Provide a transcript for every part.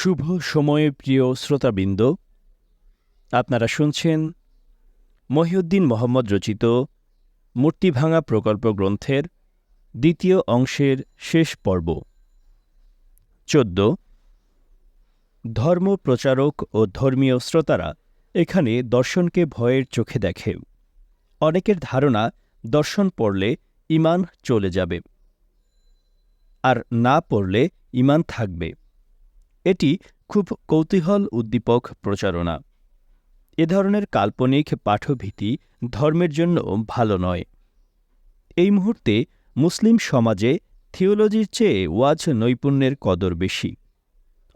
শুভ সময়ে প্রিয় শ্রোতাবৃন্দ, আপনারা শুনছেন মহিউদ্দিন মোহাম্মদ রচিত মূর্তিভাঙা প্রকল্প গ্রন্থের দ্বিতীয় অংশের শেষ পর্ব ১৪। ধর্ম প্রচারক ও ধর্মীয় শ্রোতারা এখানে দর্শনকে ভয়ের চোখে দেখে। অনেকের ধারণা দর্শন পড়লে ঈমান চলে যাবে, আর না পড়লে ঈমান থাকবে। এটি খুব কৌতূহল উদ্দীপক প্রচারণা। এ ধরনের কাল্পনিক পাঠভীতি ধর্মের জন্য ভালো নয়। এই মুহূর্তে মুসলিম সমাজে থিওলজির চেয়ে ওয়াজ নৈপুণ্যের কদর বেশি।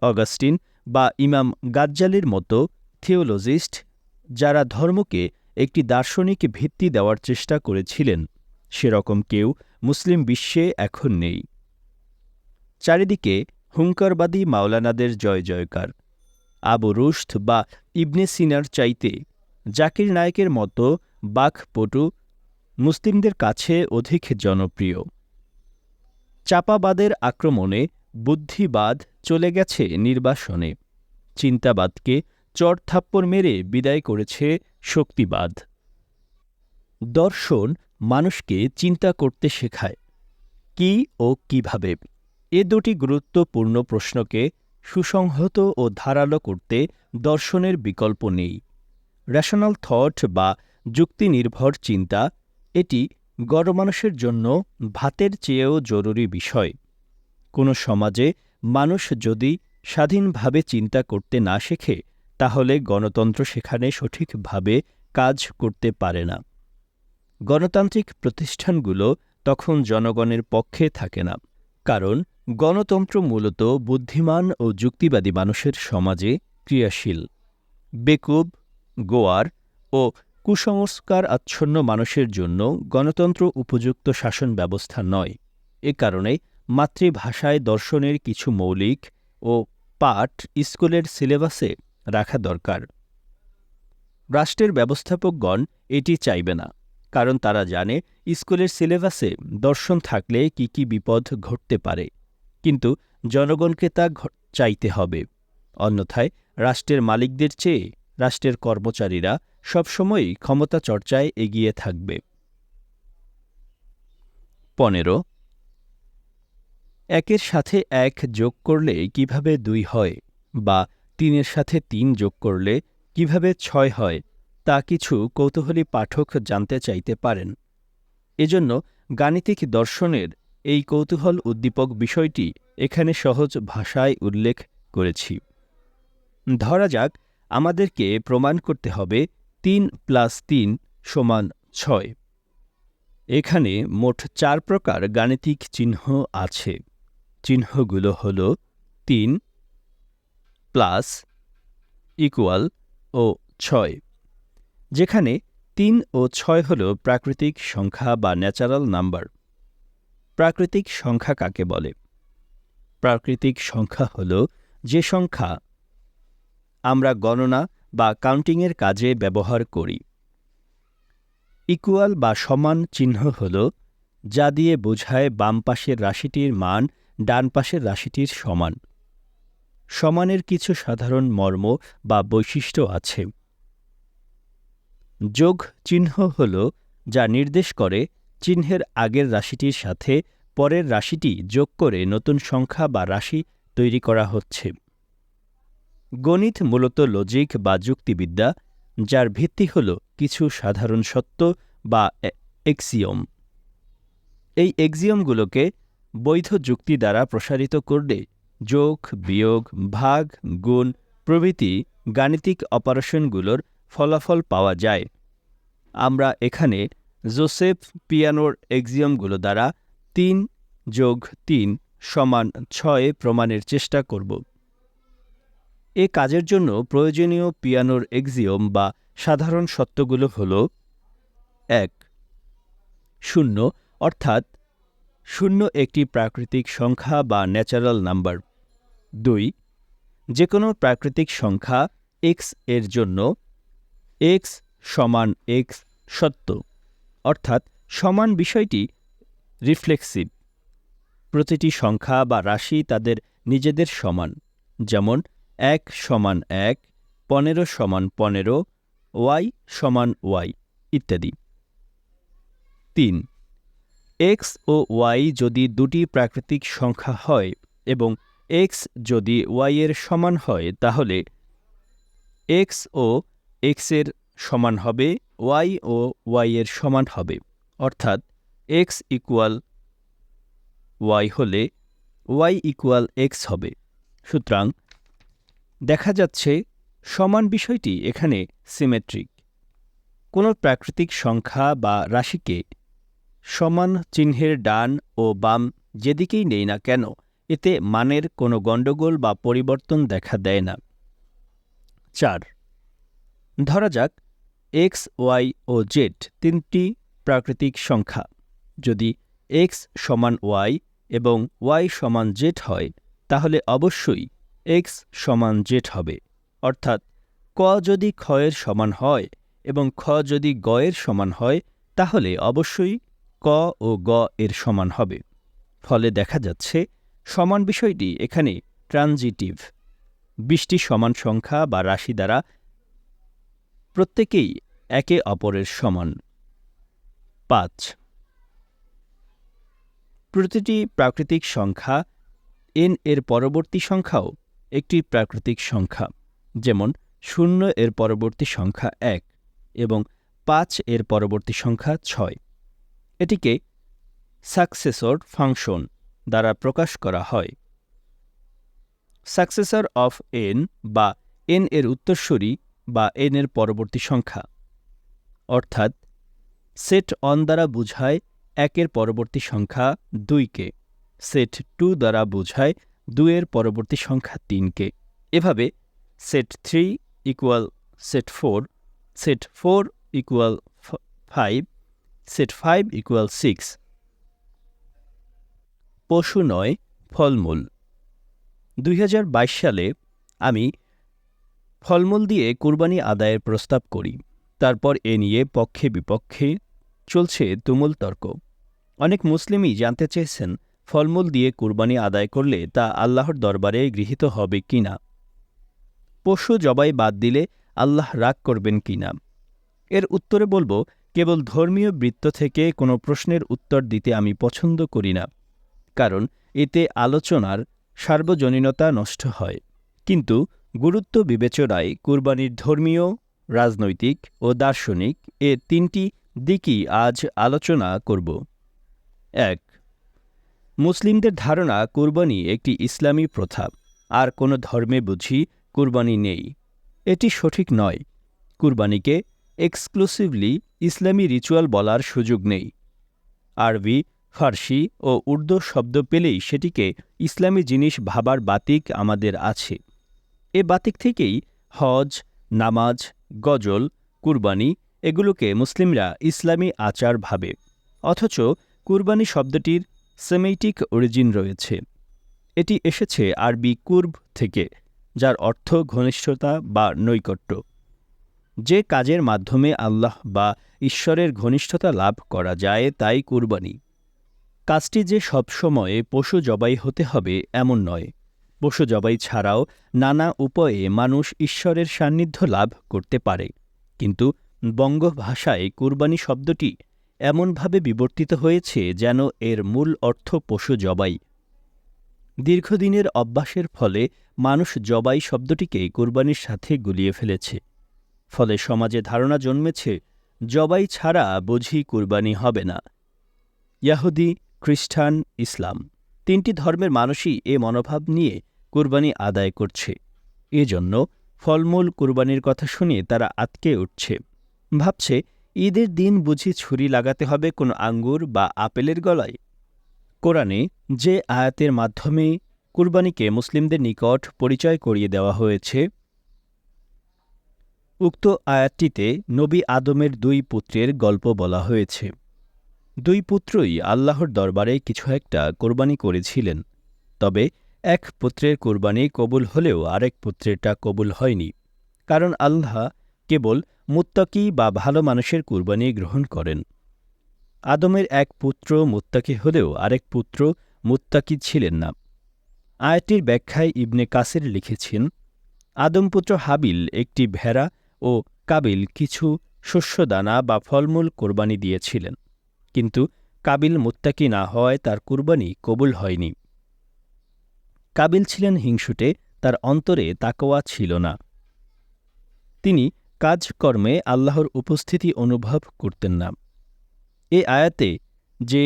অগাস্টিন বা ইমাম গাজ্জালির মতো থিওলজিস্ট, যারা ধর্মকে একটি দার্শনিক ভিত্তি দেওয়ার চেষ্টা করেছিলেন, সেরকম কেউ মুসলিম বিশ্বে এখন নেই। চারিদিকে হুঙ্কারবাদী মাওলানাদের জয় জয়কার। আবু রুশদ বা ইবনে সিনার চাইতে জাকির নায়েকের মতো বাকপটু মুসলিমদের কাছে অধিক জনপ্রিয়। চাপাবাদের আক্রমণে বুদ্ধিবাদ চলে গেছে নির্বাসনে। চিন্তাবাদকে চড়থাপ্পড় মেরে বিদায় করেছে শক্তিবাদ। দর্শন মানুষকে চিন্তা করতে শেখায়। কি ও কিভাবে? এ দুটি গুরুত্বপূর্ণ প্রশ্নকে সুসংহত ও ধারালো করতে দর্শনের বিকল্প নেই। রেশনাল থট বা যুক্তিনির্ভর চিন্তা, এটি গণমানুষের জন্য ভাতের চেয়েও জরুরি বিষয়। কোনো সমাজে মানুষ যদি স্বাধীনভাবে চিন্তা করতে না শেখে, তাহলে গণতন্ত্র সেখানে সঠিকভাবে কাজ করতে পারে না। গণতান্ত্রিক প্রতিষ্ঠানগুলো তখন জনগণের পক্ষে থাকে না, কারণ গণতন্ত্র মূলত বুদ্ধিমান ও যুক্তিবাদী মানুষের সমাজে ক্রিয়াশীল। বেকুব, গোয়ার ও কুসংস্কার আচ্ছন্ন মানুষের জন্য গণতন্ত্র উপযুক্ত শাসন ব্যবস্থা নয়। এ কারণে মাতৃভাষায় দর্শনের কিছু মৌলিক ও পাঠ স্কুলের সিলেবাসে রাখা দরকার। রাষ্ট্রের ব্যবস্থাপকগণ এটি চাইবে না, কারণ তারা জানে স্কুলের সিলেবাসে দর্শন থাকলে কি কি বিপদ ঘটতে পারে। কিন্তু জনগণকে তা চাইতে হবে, অন্যথায় রাষ্ট্রের মালিকদের চেয়ে রাষ্ট্রের কর্মচারীরা সবসময়ই ক্ষমতা চর্চায় এগিয়ে থাকবে। ১৫। একের সাথে এক যোগ করলে কিভাবে ২ হয়, বা ৩-এর সাথে ৩ যোগ করলে কিভাবে ৬ হয়, তা কিছু কৌতূহলী পাঠক জানতে চাইতে পারেন। এজন্য গাণিতিক দর্শনের এই কৌতূহল উদ্দীপক বিষয়টি এখানে সহজ ভাষায় উল্লেখ করেছি। ধরা যাক, আমাদেরকে প্রমাণ করতে হবে ৩ + ৩ = ৬। এখানে মোট ৪ প্রকার গাণিতিক চিহ্ন আছে। চিহ্নগুলো হল ৩, প্লাস, ইকুয়াল ও ৬। যেখানে ৩ ও ৬ হল প্রাকৃতিক সংখ্যা বা ন্যাচারাল নাম্বার। প্রাকৃতিক সংখ্যা কাকে বলে? প্রাকৃতিক সংখ্যা হল যে সংখ্যা আমরা গণনা বা কাউন্টিংয়ের কাজে ব্যবহার করি। ইকুয়াল বা সমান চিহ্ন হল যা দিয়ে বোঝায় বাম পাশের রাশিটির মান ডান পাশের রাশিটির সমান। সমানের কিছু সাধারণ মর্ম বা বৈশিষ্ট্য আছে। যোগ চিহ্ন হল যা নির্দেশ করে চিহ্নের আগের রাশিটির সাথে পরের রাশিটি যোগ করে নতুন সংখ্যা বা রাশি তৈরি করা হচ্ছে। গণিত মূলত লজিক বা যুক্তিবিদ্যা, যার ভিত্তি হল কিছু সাধারণ সত্য বা এক্সিওম। এই এক্সিওমগুলোকে বৈধ যুক্তি দ্বারা প্রসারিত করলে যোগ, বিয়োগ, ভাগ, গুণ প্রভৃতি গাণিতিক অপারেশনগুলোর ফলাফল পাওয়া যায়। আমরা এখানে জোসেফ পিয়ানোর এক্সিওমগুলো দ্বারা ৩ + ৩ = ৬ প্রমাণের চেষ্টা করব। এ কাজের জন্য প্রয়োজনীয় পিয়ানোর এক্সিওম বা সাধারণ সত্যগুলো হল: ১. শূন্য, অর্থাৎ শূন্য একটি প্রাকৃতিক সংখ্যা বা ন্যাচারাল নাম্বার। ২. যে কোনো প্রাকৃতিক সংখ্যা x এর জন্য x = x সত্য, অর্থাৎ সমান বিষয়টি রিফ্লেক্সিভ। প্রতিটি সংখ্যা বা রাশি তাদের নিজেদের সমান, যেমন 1 সমান 1, 15 সমান 15, y সমান y ইত্যাদি। 3 x ও y যদি দুটি প্রাকৃতিক সংখ্যা হয় এবং x যদি y এর সমান হয় তাহলে x ও x এর সমান হবে, y ও y এর সমান হবে। অর্থাৎ x ইকুয়াল y হলে y ইকুয়াল x হবে। সুতরাং দেখা যাচ্ছে সমান বিষয়টি এখানে সিমেট্রিক। কোনো প্রাকৃতিক সংখ্যা বা রাশিকে সমান চিহ্নের ডান ও বাম যেদিকেই নেই না কেন এতে মানের কোনো গণ্ডগোল বা পরিবর্তন দেখা দেয় না। 4 ধরা যাক x, y ও z তিনটি প্রাকৃতিক সংখ্যা। যদি x সমান y এবং y সমান z হয় তাহলে অবশ্যই x সমান z হবে। অর্থাৎ ক যদি খ এর সমান হয় এবং খ যদি গ এর সমান হয় তাহলে অবশ্যই ক ও গ এর সমান হবে। ফলে দেখা যাচ্ছে সমান বিষয়টি এখানে ট্রানজিটিভ। 20টি সমান সংখ্যা বা রাশি দ্বারা প্রত্যেকেই একে অপরের সমান। 5 প্রতিটি প্রাকৃতিক সংখ্যা n এর পরবর্তী সংখ্যাও একটি প্রাকৃতিক সংখ্যা। যেমন 0 এর পরবর্তী সংখ্যা 1 এবং 5 এর পরবর্তী সংখ্যা 6। এটিকে সাকসেসর ফাংশন দ্বারা প্রকাশ করা হয়। সাকসেসর অফ n বা n এর উত্তরসূরি বা n এর পরবর্তী সংখ্যা। অর্থাৎ সেট 1 দ্বারা বোঝায় 1 এর পরবর্তী সংখ্যা 2কে, সেট 2 দ্বারা বোঝায় 2 এর পরবর্তী সংখ্যা 3কে। এভাবে set 3 equal set 4, set 4 equal 5, set 5 equal 6। পশু নয়, ফলমূল। 2022 সালে আমি ফলমূল দিয়ে কুরবানি আদায়ের প্রস্তাব করি। তারপর এ নিয়ে পক্ষে বিপক্ষে চলছে তুমুল তর্ক। অনেক মুসলিমই জানতে চেয়েছেন ফলমূল দিয়ে কুরবানি আদায় করলে তা আল্লাহর দরবারে গৃহীত হবে কিনা, পশু জবাই বাদ দিলে আল্লাহ রাগ করবেন কিনা। এর উত্তরে বলবো, কেবল ধর্মীয় বৃত্ত থেকে কোনো প্রশ্নের উত্তর দিতে আমি পছন্দ করি না, কারণ এতে আলোচনার সার্বজনীনতা নষ্ট হয়। কিন্তু গুরুত্ব বিবেচনায় কুরবানির ধর্মীয়, রাজনৈতিক ও দার্শনিক এ তিনটি দিকই আজ আলোচনা করব। 1 মুসলিমদের ধারণা কুরবানি একটি ইসলামী প্রথা, আর কোনো ধর্মে বুঝি কুরবানি নেই। এটি সঠিক নয়। কুরবানিকে এক্সক্লুসিভলি ইসলামী রিচুয়াল বলার সুযোগ নেই। আরবি, ফার্সি ও উর্দু শব্দ পেলেই সেটিকে ইসলামী জিনিস ভাবার বাতিক আমাদের আছে। এ বাতিক থেকেই হজ, নামাজ, গজল, কুরবানি এগুলোকে মুসলিমরা ইসলামী আচার ভাবে। অথচ কুরবানি শব্দটির সেমেইটিক অরিজিন রয়েছে। এটি এসেছে আরবি কুরব থেকে, যার অর্থ ঘনিষ্ঠতা বা নৈকট্য। যে কাজের মাধ্যমে আল্লাহ বা ঈশ্বরের ঘনিষ্ঠতা লাভ করা যায় তাই কুরবানি। কাজটি যে সবসময়ে পশু জবাই হতে হবে এমন নয়। পশু জবাই ছাড়াও নানা উপায়ে মানুষ ঈশ্বরের সান্নিধ্য লাভ করতে পারে। কিন্তু বঙ্গভাষায় কুরবানি শব্দটি এমনভাবে বিবর্তিত হয়েছে যেন এর মূল অর্থ পশু জবাই। দীর্ঘদিনের অভ্যাসের ফলে মানুষ জবাই শব্দটিকে কুরবানির সাথে গুলিয়ে ফেলেছে। ফলে সমাজে ধারণা জন্মেছে জবাই ছাড়া বুঝি কুরবানি হবে না। ইয়াহুদি, খ্রিস্টান, ইসলাম তিনটি ধর্মের মানুষই এ মনোভাব নিয়ে কুরবানি আদায় করছে। এজন্য ফলমূল কুরবানির কথা শুনে তারা আঁতকে উঠছে, ভাবছে ঈদের দিন বুঝি ছুরি লাগাতে হবে কোনো আঙ্গুর বা আপেলের গলায়। কোরআনে যে আয়াতের মাধ্যমে কুরবানিকে মুসলিমদের নিকট পরিচয় করিয়ে দেওয়া হয়েছে, উক্ত আয়াতটিতে নবী আদমের 2 পুত্রের গল্প বলা হয়েছে। 2 পুত্রই আল্লাহর দরবারে কিছু একটা কোরবানি করেছিলেন। তবে এক পুত্রের কোরবানি কবুল হলেও আরেক পুত্রেরটা কবুল হয়নি, কারণ আল্লাহ কেবল মুত্তাকি বা ভালো মানুষের কুরবানি গ্রহণ করেন। আদমের এক পুত্র মুত্তাকি হলেও আরেক পুত্র মুত্তাকি ছিলেন না। আয়াতটির ব্যাখ্যায় ইবনে কাসির লিখেছেন, আদমপুত্র হাবিল একটি ভেড়া ও কাবিল কিছু শস্যদানা বা ফলমূল কোরবানি দিয়েছিলেন, কিন্তু কাবিল মুত্তাকি না হওয়ায় তার কুরবানি কবুল হয়নি। কাবিল ছিলেন হিংসুটে, তার অন্তরে তাকওয়া ছিল না। তিনি কাজকর্মে আল্লাহর উপস্থিতি অনুভব করতেন না। এ আয়াতে যে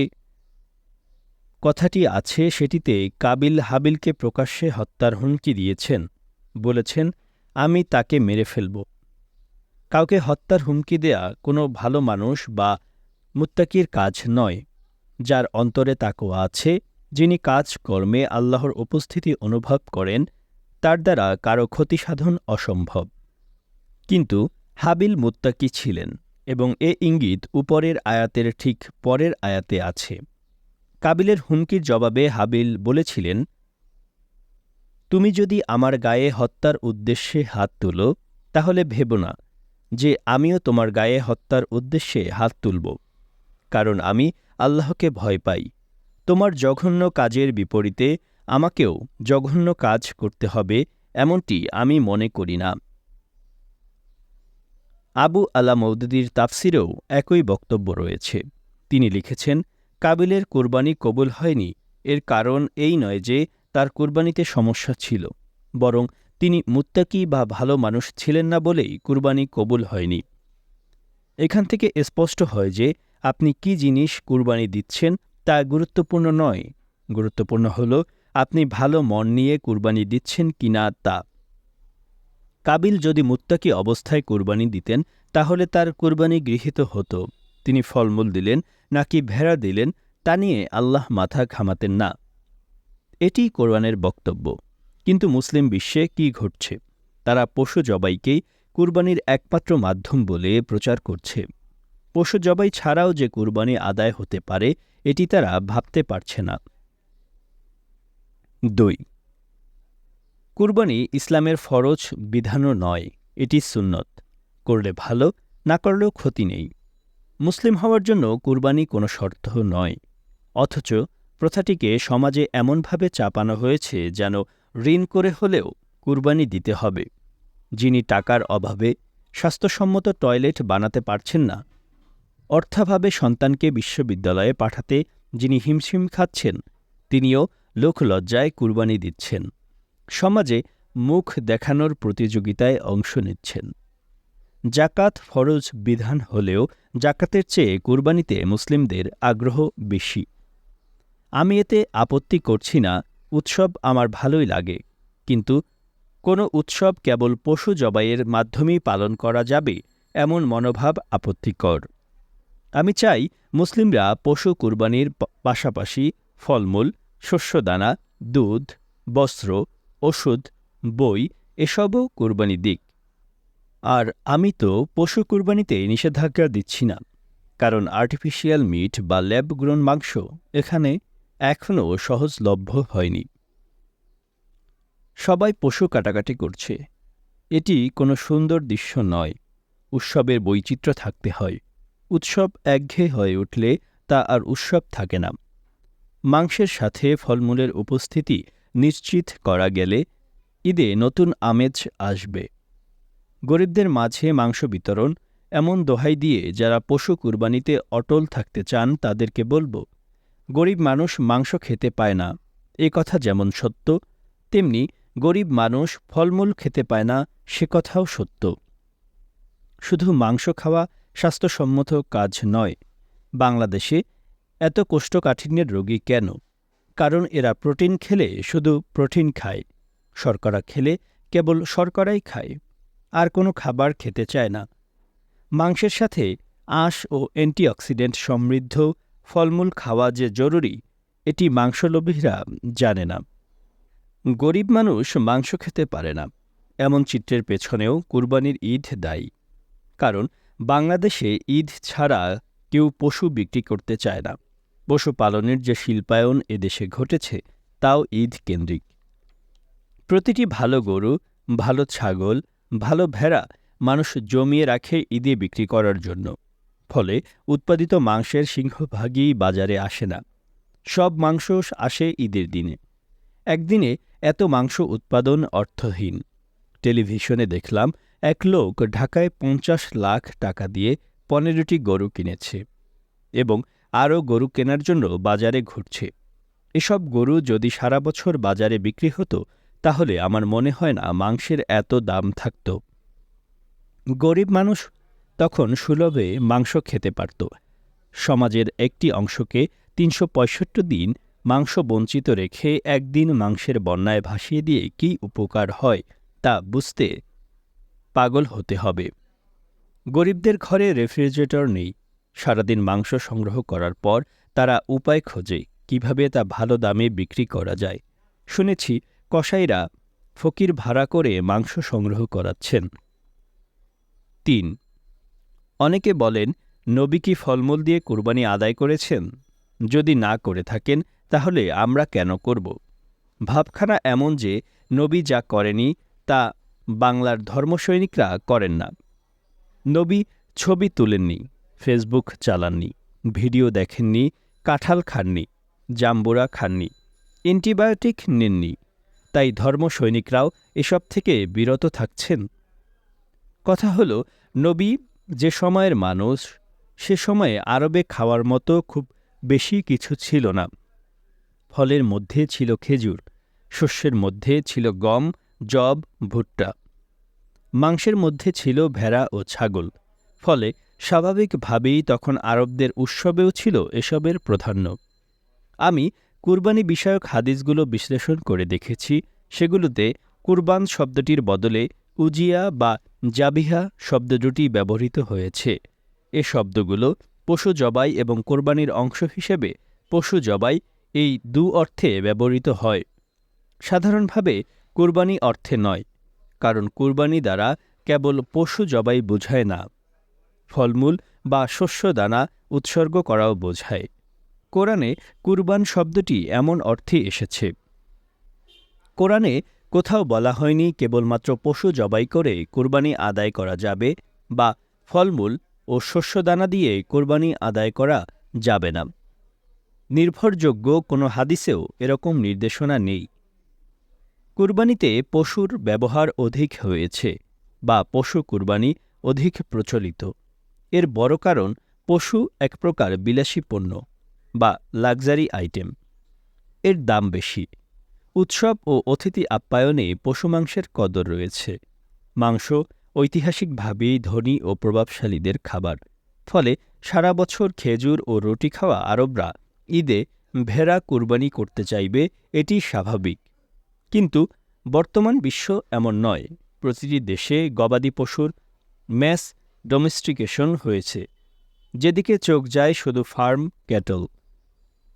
কথাটি আছে সেটিতে কাবিল হাবিলকে প্রকাশ্যে হত্যার হুমকি দিয়েছেন, বলেছেন, আমি তাকে মেরে ফেলব। কাউকে হত্যার হুমকি দেয়া কোনো ভালো মানুষ বা মুত্তাকির কাজ নয়। যার অন্তরে তাকওয়া আছে, যিনি কাজকর্মে আল্লাহর উপস্থিতি অনুভব করেন, তার দ্বারা কারো ক্ষতিসাধন অসম্ভব। কিন্তু হাবিল মুত্তাকি ছিলেন এবং এ ইঙ্গিত উপরের আয়াতের ঠিক পরের আয়াতে আছে। কাবিলের হুমকির জবাবে হাবিল বলেছিলেন, তুমি যদি আমার গায়ে হত্যার উদ্দেশ্যে হাত তুলো, তাহলে ভেবো না যে আমিও তোমার গায়ে হত্যার উদ্দেশ্যে হাত তুলব, কারণ আমি আল্লাহকে ভয় পাই। তোমার জঘন্য কাজের বিপরীতে আমাকেও জঘন্য কাজ করতে হবে এমনটি আমি মনে করি না। আবু আলা মওদুদীর তাফসিরেও একই বক্তব্য রয়েছে। তিনি লিখেছেন, কাবিলের কুরবানি কবুল হয়নি এর কারণ এই নয় যে তার কুরবানিতে সমস্যা ছিল, বরং তিনি মুত্তাকি বা ভালো মানুষ ছিলেন না বলেই কুরবানি কবুল হয়নি। এখান থেকে স্পষ্ট হয় যে আপনি কি জিনিস কুরবানি দিচ্ছেন তা গুরুত্বপূর্ণ নয়, গুরুত্বপূর্ণ হল আপনি ভালো মন নিয়ে কুরবানি দিচ্ছেন কিনা তা। কাবিল যদি মুত্তাকি অবস্থায় কুরবানি দিতেন তাহলে তার কুরবানি গৃহীত হতো। তিনি ফলমূল দিলেন নাকি ভেড়া দিলেন তা নিয়ে আল্লাহ মাথা ঘামাতেন না। এটি কোরআনের বক্তব্য। কিন্তু মুসলিম বিশ্বে কি ঘটছে? তারা পশু জবাইকেই কুরবানির একমাত্র মাধ্যম বলে প্রচার করছে। পশু জবাই ছাড়াও যে কুরবানি আদায় হতে পারে এটি তারা ভাবতে পারছে না। ২. কুরবানি ইসলামের ফরজ বিধানও নয়, এটি সুন্নত। করলে ভালো, না করলেও ক্ষতি নেই। মুসলিম হওয়ার জন্য কুরবানি কোনো শর্ত নয়, অথচ প্রথাটিকে সমাজে এমনভাবে চাপানো হয়েছে যেন ঋণ করে হলেও কুরবানি দিতে হবে। যিনি টাকার অভাবে স্বাস্থ্যসম্মত টয়লেট বানাতে পারছেন না, অর্থাভাবে সন্তানকে বিশ্ববিদ্যালয়ে পাঠাতে যিনি হিমশিম খাচ্ছেন, তিনিও লোকলজ্জায় কুরবানি দিচ্ছেন, সমাজে মুখ দেখানোর প্রতিযোগিতায় অংশ নিচ্ছেন। জাকাত ফরজ বিধান হলেও জাকাতের চেয়ে কুরবানিতে মুসলিমদের আগ্রহ বেশি। আমি এতে আপত্তি করছি না, উৎসব আমার ভালোই লাগে, কিন্তু কোনো উৎসব কেবল পশু জবাইয়ের মাধ্যমেই পালন করা যাবে এমন মনোভাব আপত্তিকর। আমি চাই মুসলিমরা পশু কুরবানির পাশাপাশি ফলমূল, শস্যদানা, দুধ, বস্ত্র, ওষুধ, বই এসবও কুরবানি দিক। আর আমি তো পশু কুরবানিতে নিষেধাজ্ঞা দিচ্ছি না, কারণ আর্টিফিশিয়াল মিট বা ল্যাব গ্রোন মাংস এখানে এখনও সহজলভ্য হয়নি। সবাই পশু কাটাকাটি করছে, এটি কোনো সুন্দর দৃশ্য নয়। উৎসবের বৈচিত্র্য থাকতে হয়। উৎসব একঘেয়ে হয়ে উঠলে তা আর উৎসব থাকে না। মাংসের সাথে ফলমূলের উপস্থিতি নিশ্চিত করা গেলে ঈদে নতুন আমেজ আসবে। গরিবদের মাঝে মাংস বিতরণ, এমন দোহাই দিয়ে যারা পশু কুরবানিতে অটল থাকতে চান তাদেরকে বলব, গরিব মানুষ মাংস খেতে পায় না এ কথা যেমন সত্য, তেমনি গরিব মানুষ ফলমূল খেতে পায় না সে কথাও সত্য। শুধু মাংস খাওয়া স্বাস্থ্যসম্মত কাজ নয়। বাংলাদেশে এত কোষ্ঠকাঠিন্যের রোগী কেন? কারণ এরা প্রোটিন খেলে শুধু প্রোটিন খায়, শর্করা খেলে কেবল শর্করাই খায়, আর কোনো খাবার খেতে চায় না। মাংসের সাথে আঁশ ও অ্যান্টিঅক্সিডেন্ট সমৃদ্ধ ফলমূল খাওয়া যে জরুরি, এটি মাংসলোভীরা জানে না। গরিব মানুষ মাংস খেতে পারে না এমন চিত্রের পেছনেও কুরবানির ঈদ দায়ী। কারণ বাংলাদেশে ঈদ ছাড়া কেউ পশু বিক্রি করতে চায় না। পশুপালনের যে শিল্পায়ন এদেশে ঘটেছে তাও ঈদ কেন্দ্রিক। প্রতিটি ভালো গরু, ভালো ছাগল, ভালো ভেড়া মানুষ জমিয়ে রাখে ঈদে বিক্রি করার জন্য। ফলে উৎপাদিত মাংসের সিংহভাগই বাজারে আসে না। সব মাংস আসে ঈদের দিনে। একদিনে এত মাংস উৎপাদন অর্থহীন। টেলিভিশনে দেখলাম এক লোক ঢাকায় ৫০ লাখ টাকা দিয়ে ১৫টি গরু কিনেছে এবং আরও গরু কেনার জন্য বাজারে ঘুরছে। এসব গরু যদি সারা বছর বাজারে বিক্রি হতো তাহলে আমার মনে হয় না মাংসের এত দাম থাকত। গরিব মানুষ তখন সুলভে মাংস খেতে পারত। সমাজের একটি অংশকে ৩৬৫ দিন মাংস বঞ্চিত রেখে একদিন মাংসের বন্যায় ভাসিয়ে দিয়ে কী উপকার হয় তা বুঝতে পাগল হতে হবে। গরিবদের ঘরে রেফ্রিজারেটর নেই। সারাদিন মাংস সংগ্রহ করার পর তারা উপায় খোঁজে কিভাবে তা ভালো দামে বিক্রি করা যায়। শুনেছি কসাইরা ফকির ভাড়া করে মাংস সংগ্রহ করাচ্ছেন। ৩. অনেকে বলেন, নবী কি ফলমূল দিয়ে কুরবানি আদায় করেছেন? যদি না করে থাকেন তাহলে আমরা কেন করব? ভাবখানা এমন যে নবী যা করেনি তা বাংলার ধর্মসৈনিকরা করেন না। নবী ছবি তুলেননি, ফেসবুক চালাননি, ভিডিও দেখেননি, কাঁঠাল খাননি, জাম্বুরা খাননি, অ্যান্টিবায়োটিক নেননি। তাই ধর্মসৈনিকরাও এসব থেকে বিরত থাকছেন। কথা হলো, নবী যে সময়ের মানুষ, সে সময়ে আরবে খাওয়ার মতো খুব বেশি কিছু ছিল না। ফলের মধ্যে ছিল খেজুর, শস্যের মধ্যে ছিল গম, যব, ভুট্টা, মাংসের মধ্যে ছিল ভেড়া ও ছাগল। ফলে স্বাভাবিকভাবেই তখন আরবদের উৎসবেও ছিল এসবের প্রাধান্য। আমি কুরবানি বিষয়ক হাদিসগুলো বিশ্লেষণ করে দেখেছি। সেগুলোতে কুরবান শব্দটির বদলে উজিয়া বা জাবিহা শব্দ দুটি ব্যবহৃত হয়েছে। এ শব্দগুলো পশু জবাই এবং কোরবানির অংশ হিসেবে পশু জবাই এই দু অর্থে ব্যবহৃত হয়। সাধারণভাবে কুরবানি অর্থে নয়, কারণ কুরবানি দ্বারা কেবল পশু জবাই বোঝায় না, ফলমূল বা শস্যদানা উৎসর্গ করাও বোঝায়। কোরআনে কুরবান শব্দটি এমন অর্থে এসেছে। কোরআনে কোথাও বলা হয়নি কেবলমাত্র পশু জবাই করে কুরবানি আদায় করা যাবে বা ফলমূল ও শস্যদানা দিয়ে কুরবানি আদায় করা যাবে না। নির্ভরযোগ্য কোনো হাদিসেও এরকম নির্দেশনা নেই। কুরবানিতে পশুর ব্যবহার অধিক হয়েছে বা পশু কুরবানি অধিক প্রচলিত। এর বড় কারণ পশু এক প্রকার বিলাসী পণ্য বা লাক্সারি আইটেম। এর দাম বেশি। উৎসব ও অতিথি আপ্যায়নে পশু মাংসের কদর রয়েছে। মাংস ঐতিহাসিকভাবেই ধনী ও প্রভাবশালীদের খাবার। ফলে সারা বছর খেজুর ও রুটি খাওয়া আরবরা ঈদে ভেড়া কুরবানি করতে চাইবে, এটি স্বাভাবিক। কিন্তু বর্তমান বিশ্ব এমন নয়। প্রতিটি দেশে গবাদি পশুর ম্যাস ডোমেস্টিকেশন হয়েছে। যেদিকে চোখ যায় শুধু ফার্ম ক্যাটল।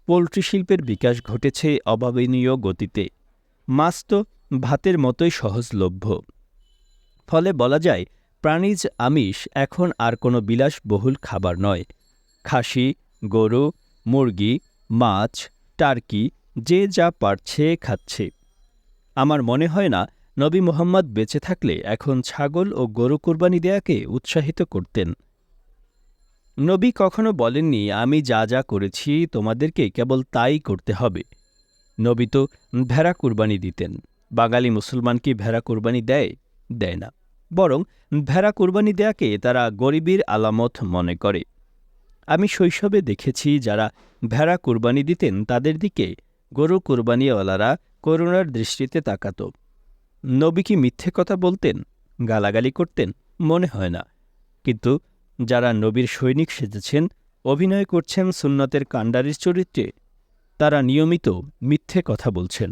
পোলট্রি শিল্পের বিকাশ ঘটেছে অভাবনীয় গতিতে। মাছ তো ভাতের মতোই সহজলভ্য। ফলে বলা যায়, প্রাণীজ আমিষ এখন আর কোনো বিলাসবহুল খাবার নয়। খাসি, গরু, মুরগি, মাছ, টার্কি যে যা পারছে খাচ্ছে। আমার মনে হয় না নবী মুহাম্মদ বেঁচে থাকলে এখন ছাগল ও গরু কুরবানি দেয়াকে উৎসাহিত করতেন। নবী কখনো বলেননি, আমি যা যা করেছি তোমাদেরকে কেবল তাই করতে হবে। নবী তো ভেড়া কুরবানি দিতেন। বাঙালি মুসলমান কি ভেড়া কুরবানি দেয়? দেয় না। বরং ভেড়া কুরবানি দেয়াকে তারা গরিবের আলামত মনে করে। আমি শৈশবে দেখেছি যারা ভেড়া কুরবানি দিতেন তাদের দিকে গরু কুরবানিওয়ালারা করুণার দৃষ্টিতে তাকাত। নবী কি মিথ্যে কথা বলতেন, গালাগালি করতেন? মনে হয় না। কিন্তু যারা নবীর সৈনিক সেজেছেন, অভিনয় করছেন সুন্নতের কাণ্ডারির চরিত্রে, তারা নিয়মিত মিথ্যে কথা বলছেন।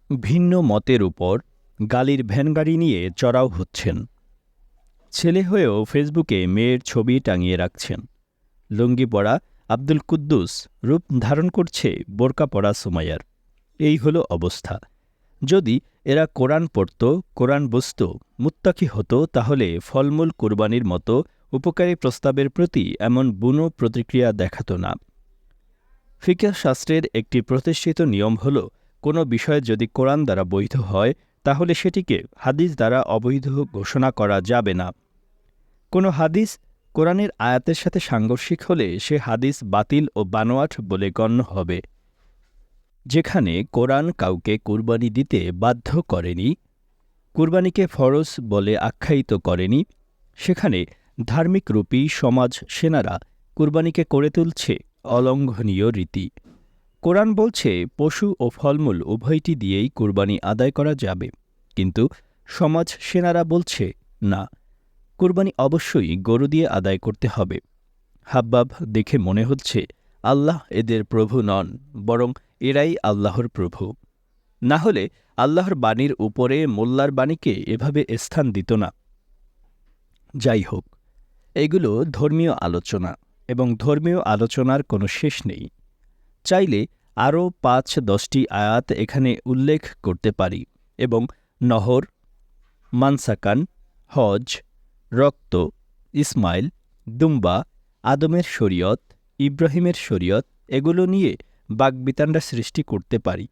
ভিন্ন মতের উপর গালির ভ্যানগাড়ি নিয়ে চড়াও হচ্ছেন। ছেলে হয়েও ফেসবুকে মেয়ের ছবি টাঙিয়ে রাখছেন। লুঙ্গি পরা আব্দুল কুদ্দুস রূপ ধারণ করছে বোরকা পরা সুমাইয়ার। এই হলো অবস্থা। যদি এরা কোরআন পড়ত, কোরআন বুঝত, মুত্তাকি হতো, তাহলে ফলমূল কুরবানির মতো উপকারী প্রস্তাবের প্রতি এমন বুনো প্রতিক্রিয়া দেখাত না। ফিকহ শাস্ত্রের একটি প্রতিষ্ঠিত নিয়ম হল, কোনো বিষয় যদি কোরআন দ্বারা বৈধ হয় তাহলে সেটিকে হাদিস দ্বারা অবৈধ ঘোষণা করা যাবে না। কোনো হাদিস কোরআনের আয়াতের সাথে সাংঘর্ষিক হলে সে হাদিস বাতিল ও বানোয়াট বলে গণ্য হবে। যেখানে কোরআন কাউকে কুরবানি দিতে বাধ্য করেনি, কুরবানিকে ফরজ বলে আখ্যায়িত করেনি, সেখানে ধার্মিকরূপী সমাজ সেনারা কুরবানিকে করে তুলছে অলঙ্ঘনীয় রীতি। কোরআন বলছে পশু ও ফলমূল উভয়টি দিয়েই কুরবানি আদায় করা যাবে, কিন্তু সমাজ সেনারা বলছে না, কুরবানি অবশ্যই গরু দিয়ে আদায় করতে হবে। হাব্বাব দেখে মনে হচ্ছে আল্লাহ এদের প্রভু নন, বরং এরাই আল্লাহর প্রভু। না হলে আল্লাহর বাণীর উপরে মোল্লার বাণীকে এভাবে স্থান দিত না। যাই হোক, এগুলো ধর্মীয় আলোচনা, এবং ধর্মীয় আলোচনার কোনো শেষ নেই। চাইলে আরও ৫-১০টি আয়াত এখানে উল্লেখ করতে পারি, এবং নহর, মানসাকান, হজ, রক্ত, ইসমাইল, দুম্বা, আদমের শরীয়ত, ইব্রাহিমের শরীয়ত এগুলো নিয়ে বাকবিতণ্ডা সৃষ্টি করতে পারি।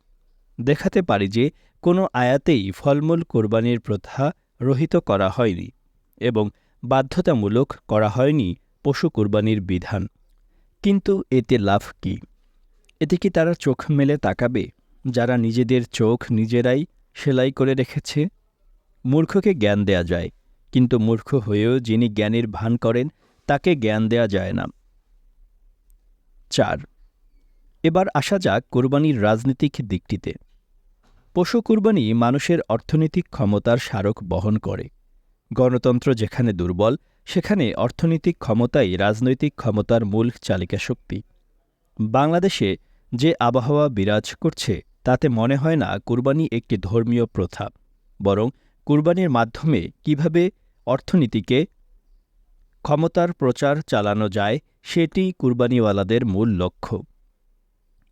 দেখাতে পারি যে কোনো আয়াতেই ফলমূল কোরবানির প্রথা রহিত করা হয়নি এবং বাধ্যতামূলক করা হয়নি পশু কোরবানির বিধান। কিন্তু এতে লাভ কি? এতে কি তারা চোখ মেলে তাকাবে, যারা নিজেদের চোখ নিজেরাই সেলাই করে রেখেছে? মূর্খকে জ্ঞান দেয়া যায়, কিন্তু মূর্খ হয়েও যিনি জ্ঞানের ভান করেন তাকে জ্ঞান দেয়া যায় না। ৪. এবার আসা যাক কোরবানির রাজনীতিক দিকটিতে। পশু কোরবানি মানুষের অর্থনৈতিক ক্ষমতার স্মারক বহন করে। গণতন্ত্র যেখানে দুর্বল, সেখানে অর্থনৈতিক ক্ষমতাই রাজনৈতিক ক্ষমতার মূল চালিকা শক্তি। বাংলাদেশে যে আবহাওয়া বিরাজ করছে, তাতে মনে হয় না কুরবানি একটি ধর্মীয় প্রথা, বরং কুরবানির মাধ্যমে কিভাবে অর্থনীতিকে ক্ষমতার প্রচার চালানো যায় সেটি কুরবানিওয়ালাদের মূল লক্ষ্য।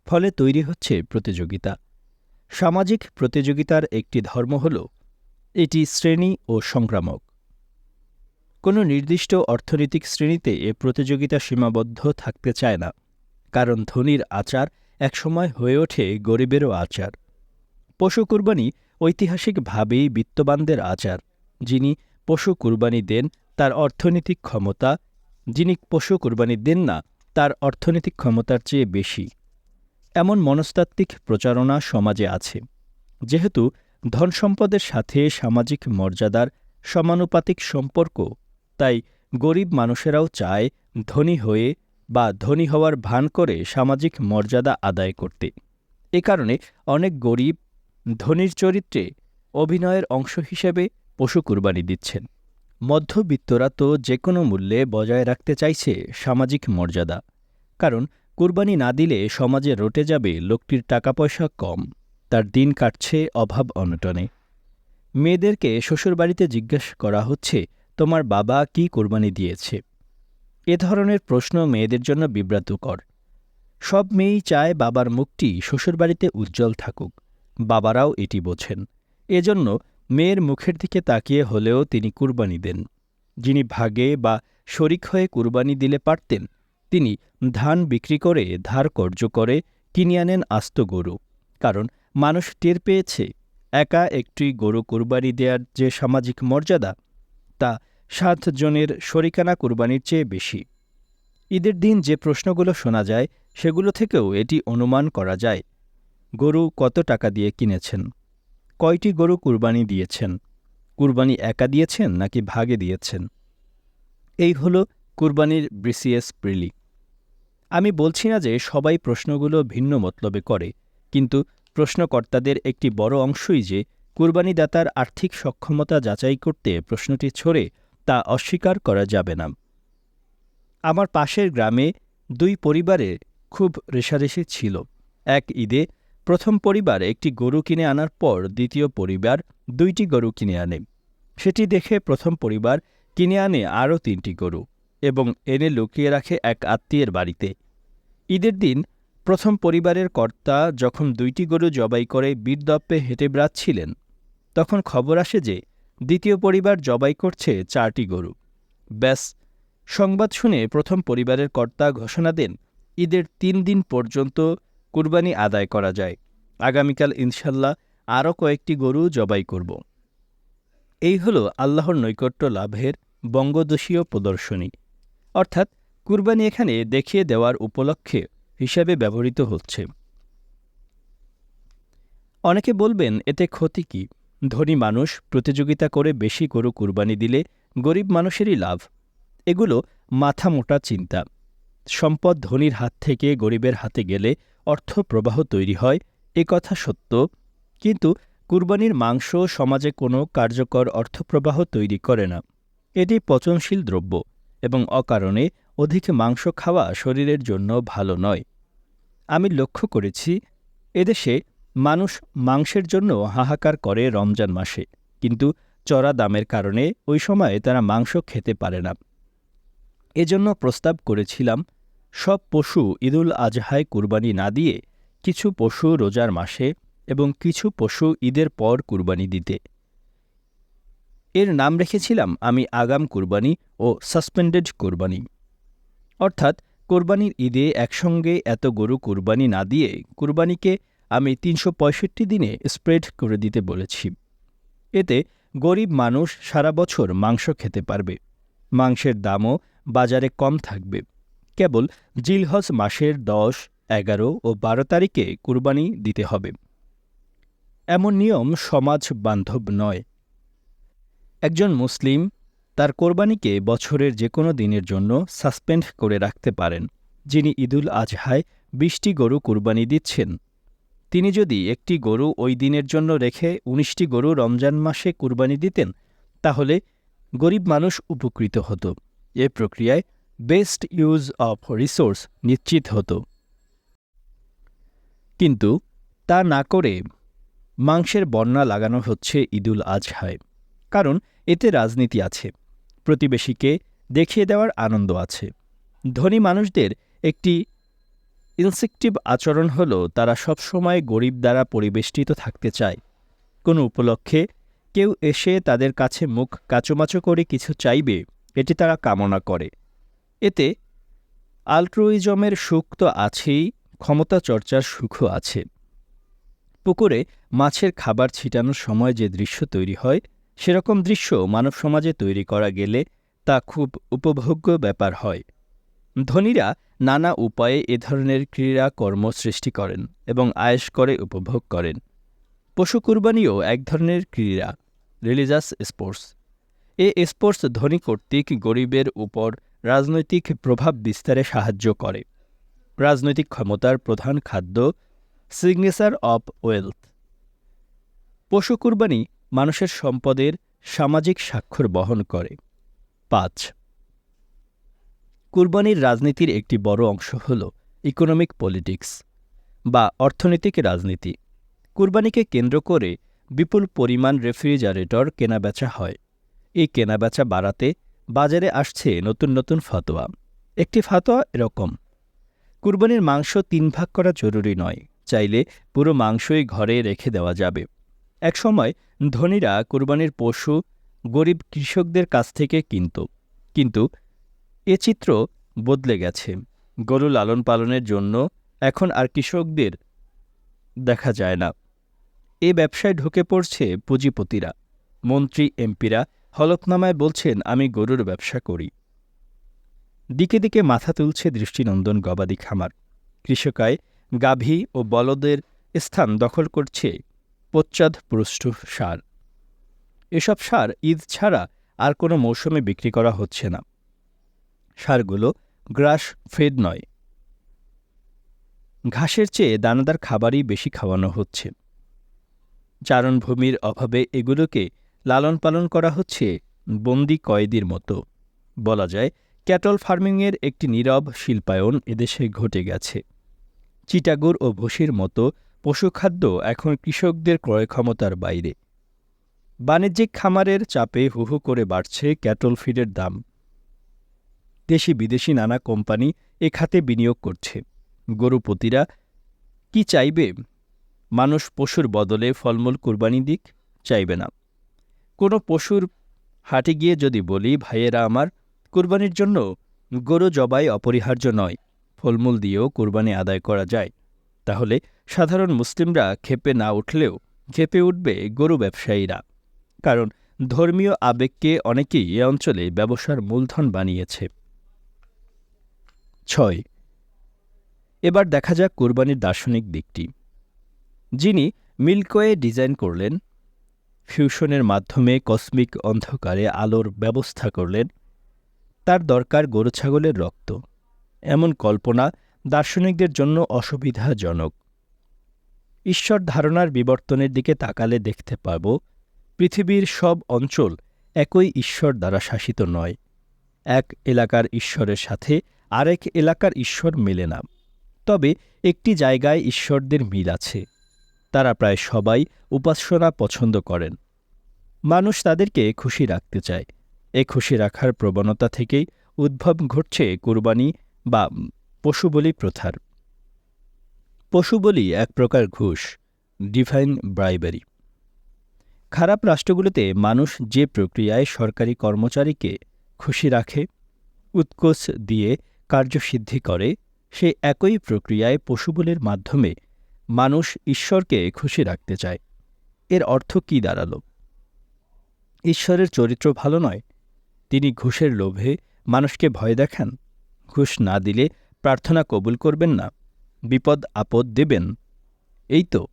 ফলে তৈরি হচ্ছে প্রতিযোগিতা। সামাজিক প্রতিযোগিতার একটি ধর্ম হল এটি শ্রেণী ও সংক্রামক। কোনো নির্দিষ্ট অর্থনৈতিক শ্রেণীতে এ প্রতিযোগিতা সীমাবদ্ধ থাকতে চায় না, কারণ ধনীর আচার একসময় হয়ে ওঠে গরিবেরও আচার। পশু কুরবানি ঐতিহাসিকভাবেই বিত্তবানদের আচার। যিনি পশু কুরবানি দেন তার অর্থনৈতিক ক্ষমতা, যিনি পশু কুরবানি দেন না তার অর্থনৈতিক ক্ষমতার চেয়ে বেশি। এমন মনস্তাত্ত্বিক প্রচারণা সমাজে আছে। যেহেতু ধনসম্পদের সাথে সামাজিক মর্যাদার সমানুপাতিক সম্পর্ক, তাই গরিব মানুষেরাও চায় ধনী হয়ে বা ধনী হওয়ার ভান করে সামাজিক মর্যাদা আদায় করতে। এ কারণে অনেক গরিব ধনীর চরিত্রে অভিনয়ের অংশ হিসেবে পশু কুরবানি দিচ্ছেন। মধ্যবিত্তরা তো যে কোনো মূল্যে বজায় রাখতে চাইছে সামাজিক মর্যাদা, কারণ কুরবানি না দিলে সমাজে রটে যাবে লোকটির টাকা পয়সা কম, তার দিন কাটছে অভাব অনটনে। মেয়েদেরকে শ্বশুরবাড়িতে জিজ্ঞেস করা হচ্ছে, তোমার বাবা কি কোরবানি দিয়েছে? এ ধরনের প্রশ্ন মেয়েদের জন্য বিব্রতকর। সব মেয়েই চায় বাবার মুখটি শ্বশুরবাড়িতে উজ্জ্বল থাকুক। বাবারাও এটি বোঝেন। এজন্য মেয়ের মুখের দিকে তাকিয়ে হলেও তিনি কুরবানি দেন। যিনি ভাগে বা শরিক হয়ে কুরবানি দিলে পারতেন, তিনি ধান বিক্রি করে ধার কর্জ করে কিনে আনেন আস্ত গরু। কারণ মানুষ টের পেয়েছে একা একটি গরু কুরবানি দেওয়ার যে সামাজিক মর্যাদা, তা ৭ জনের শরিকানা কুরবানির চেয়ে বেশি। ঈদের দিন যে প্রশ্নগুলো শোনা যায়, সেগুলো থেকেও এটি অনুমান করা যায়। গরু কত টাকা দিয়ে কিনেছেন? কয়টি গরু কুরবানি দিয়েছেন? কুরবানি একা দিয়েছেন নাকি ভাগে দিয়েছেন? এই হল কুরবানির বিসিএস প্রিলি। আমি বলছি না যে সবাই প্রশ্নগুলো ভিন্ন মতলবে করে, কিন্তু প্রশ্নকর্তাদের একটি বড় অংশই যে কুরবানিদাতার আর্থিক সক্ষমতা যাচাই করতে প্রশ্নটি ছড়ে, তা অস্বীকার করা যাবে না। আমার পাশের গ্রামে 2 পরিবারে খুব রেষারেষি ছিল। এক ঈদে প্রথম পরিবার একটি গরু কিনে আনার পর দ্বিতীয় পরিবার 2টি গরু কিনে আনে। সেটি দেখে প্রথম পরিবার কিনে আনে আরও 3টি গরু এবং এনে লুকিয়ে রাখে এক আত্মীয়ের বাড়িতে। ঈদের দিন প্রথম পরিবারের কর্তা যখন 2টি গরু জবাই করে বীরদপ্পে হেঁটে বেড়াচ্ছিলেন, তখন খবর আসে যে দ্বিতীয় পরিবার জবাই করছে 4টি গরু। ব্যাস, সংবাদ শুনে প্রথম পরিবারের কর্তা ঘোষণা দেন, ঈদের 3 দিন পর্যন্ত কুরবানি আদায় করা যায়। আগামীকাল ইনশাল্লাহ আরও কয়েকটি গরু জবাই করব। এই হল আল্লাহর নৈকট্য লাভের বঙ্গদেশীয় প্রদর্শনী। অর্থাৎ কুরবানি এখানে দেখিয়ে দেওয়ার উপলক্ষে হিসাবে ব্যবহৃত হচ্ছে। অনেকে বলবেন, এতে ক্ষতি কি? ধনী মানুষ প্রতিযোগিতা করে বেশি গরু কুরবানি দিলে গরিব মানুষেরই লাভ। এগুলো মাথামোটা চিন্তা। সম্পদ ধনীর হাত থেকে গরিবের হাতে গেলে অর্থপ্রবাহ তৈরি হয়, এ কথা সত্য, কিন্তু কুরবানির মাংস সমাজে কোনো কার্যকর অর্থপ্রবাহ তৈরি করে না। এটি পচনশীল দ্রব্য এবং অকারণে অধিক মাংস খাওয়া শরীরের জন্য ভালো নয়। আমি লক্ষ্য করেছি, এদেশে মানুষ মাংসের জন্য হাহাকার করে রমজান মাসে, কিন্তু চড়া দামের কারণে ওই সময়ে তারা মাংস খেতে পারে না। এজন্য প্রস্তাব করেছিলাম, সব পশু ঈদুল আজহায় কুরবানি না দিয়ে কিছু পশু রোজার মাসে এবং কিছু পশু ঈদের পর কুরবানি দিতে। এর নাম রেখেছিলাম আমি আগাম কুরবানি ও সাসপেন্ডেড কুরবানি। অর্থাৎ কোরবানির ঈদে একসঙ্গে এত গরু কুরবানি না দিয়ে কুরবানিকে আমি ৩৬৫ দিনে স্প্রেড করে দিতে বলেছি। এতে গরিব মানুষ সারা বছর মাংস খেতে পারবে, মাংসের দামও বাজারে কম থাকবে। কেবল জিলহজ মাসের ১০, ১১ ও ১২ তারিখে কুরবানি দিতে হবে। এমন নিয়ম সমাজ বান্ধব নয়। একজন মুসলিম তার কোরবানিকে বছরের যে কোনো দিনের জন্য সাসপেন্ড করে রাখতে পারেন। যিনি ঈদুল আজহায় ২০টি গরু কুরবানি দিচ্ছেন, তিনি যদি একটি গরু ওই দিনের জন্য রেখে ১৯টি গরু রমজান মাসে কুরবানি দিতেন, তাহলে গরিব মানুষ উপকৃত হতো। এ প্রক্রিয়ায় বেস্ট ইউজ অফ রিসোর্স নিশ্চিত হতো। কিন্তু তা না করে মাংসের বন্যা লাগানো হচ্ছে ঈদুল আজহায়। কারণ এতে রাজনীতি আছে, প্রতিবেশীকে দেখিয়ে দেওয়ার আনন্দ আছে। ধনী মানুষদের একটি ইনসেক্টিভ আচরণ হল তারা সবসময় গরিব দ্বারা পরিবেষ্টিত থাকতে চায়। কোনো উপলক্ষে কেউ এসে তাদের কাছে মুখ কাচুমাচু করে কিছু চাইবে, এটি তারা কামনা করে। এতে আল্ট্রুইজমের সুখ তো আছেই, ক্ষমতা চর্চার সুখও আছে। পুকুরে মাছের খাবার ছিটানোর সময় যে দৃশ্য তৈরি হয়, সেরকম দৃশ্য মানব সমাজে তৈরি করা গেলে তা খুব উপভোগ্য ব্যাপার হয়। ধনীরা নানা উপায়ে এ ধরনের ক্রীড়া কর্ম সৃষ্টি করেন এবং আয়েশ করে উপভোগ করেন। পশু কুরবানিও এক ধরনের ক্রীড়া, রিলিজিয়াস স্পোর্টস। এ স্পোর্টস ধনী কর্তৃক গরিবের উপর রাজনৈতিক প্রভাব বিস্তারে সাহায্য করে। রাজনৈতিক ক্ষমতার প্রধান খাদ্য, সিগনেচার অব ওয়েলথ। পশু কুরবানি মানুষের সম্পদের সামাজিক স্বাক্ষর বহন করে। ৫. কুরবানির রাজনীতির একটি বড় অংশ হল ইকোনমিক পলিটিক্স বা অর্থনৈতিক রাজনীতি। কুরবানিকে কেন্দ্র করে বিপুল পরিমাণ রেফ্রিজারেটর কেনাবেচা হয়। এই কেনাবেচা বাড়াতে বাজারে আসছে নতুন নতুন ফতোয়া। একটি ফতোয়া এরকম: কুরবানির মাংস ৩ ভাগ করা জরুরি নয়, চাইলে পুরো মাংসই ঘরে রেখে দেওয়া যাবে। একসময় ধনীরা কুরবানির পশু গরিব কৃষকদের কাছ থেকে কিনত, কিন্তু এ চিত্র বদলে গেছে। গরু লালন পালনের জন্য এখন আর কৃষকদের দেখা যায় না। এ ব্যবসায় ঢুকে পড়ছে পুঁজিপতিরা। মন্ত্রী এমপিরা হলফনামায় বলছেন, আমি গরুর ব্যবসা করি। দিকে দিকে মাথা তুলছে দৃষ্টিনন্দন গবাদি খামার। কৃষকায় গাভী ও বলদের স্থান দখল করছে পশ্চাৎপুষ্ট সার। এসব সার ঈদ ছাড়া আর কোনো মৌসুমে বিক্রি করা হচ্ছে না। সারগুলো গ্রাস ফেড নয়, ঘাসের চেয়ে দানাদার খাবারই বেশি খাওয়ানো হচ্ছে। চারণভূমির অভাবে এগুলোকে লালন পালন করা হচ্ছে বন্দি কয়েদির মতো। বলা যায়, ক্যাটল ফার্মিংয়ের একটি নীরব শিল্পায়ন এদেশে ঘটে গেছে। চিটাগুড় ও ভুসির মতো পশুখাদ্য এখন কৃষকদের ক্রয় ক্ষমতার বাইরে। বাণিজ্যিক খামারের চাপে হু হু করে বাড়ছে ক্যাটল ফিডের দাম। দেশি বিদেশি নানা কোম্পানি এ খাতে বিনিয়োগ করছে। গরুপতিরা কি চাইবে? মানুষ পশুর বদলে ফলমূল কুরবানি দিক? চাইবে না। কোনো পশুর হাটে গিয়ে যদি বলি, ভাইয়েরা আমার, কুরবানির জন্য গরু জবাই অপরিহার্য নয়, ফলমূল দিয়েও কুরবানি আদায় করা যায়, তাহলে সাধারণ মুসলিমরা ক্ষেপে না উঠলেও ক্ষেপে উঠবে গরু ব্যবসায়ীরা। কারণ ধর্মীয় আবেগকে অনেকেই এ অঞ্চলে ব্যবসার মূলধন বানিয়েছে। ৬. এবার দেখা যাক কুরবানির দার্শনিক দিকটি। যিনি মিল্কওয়ে ডিজাইন করলেন, ফিউশনের মাধ্যমে কসমিক অন্ধকারে আলোর ব্যবস্থা করলেন, তার দরকার গরু ছাগলের রক্ত। এমন কল্পনা দার্শনিকদের জন্য অসুবিধাজনক। ঈশ্বর ধারণার বিবর্তনের দিকে তাকালে দেখতে পাব পৃথিবীর সব অঞ্চল একই ঈশ্বর দ্বারা শাসিত নয়। এক এলাকার ঈশ্বরের সাথে আরেক এলাকার ঈশ্বর মেলে না। তবে একটি জায়গায় ঈশ্বরদের মিল আছে। তারা প্রায় সবাই উপাসনা পছন্দ করেন। মানুষ তাদেরকে খুশি রাখতে চায়। এ খুশি রাখার প্রবণতা থেকেই উদ্ভব ঘটছে কুরবানি বা পশুবলি প্রথার। পশুবলি এক প্রকার ঘুষ, ডিভাইন ব্রাইবারি। খারাপ রাষ্ট্রগুলোতে মানুষ যে প্রক্রিয়ায় সরকারি কর্মচারীকে খুশি রাখে, উৎকোচ দিয়ে কার্যসিদ্ধি করে, সেই একই প্রক্রিয়ায় পশুবলির মাধ্যমে মানুষ ঈশ্বরকে খুশি রাখতে চায়। এর অর্থ কী দাঁড়াল? ঈশ্বরের চরিত্র ভালো নয়? তিনি ঘুষের লোভে মানুষকে ভয় দেখান? ঘুষ না দিলে প্রার্থনা কবুল করবেন না, বিপদ আপদ দেবেন? এই তো।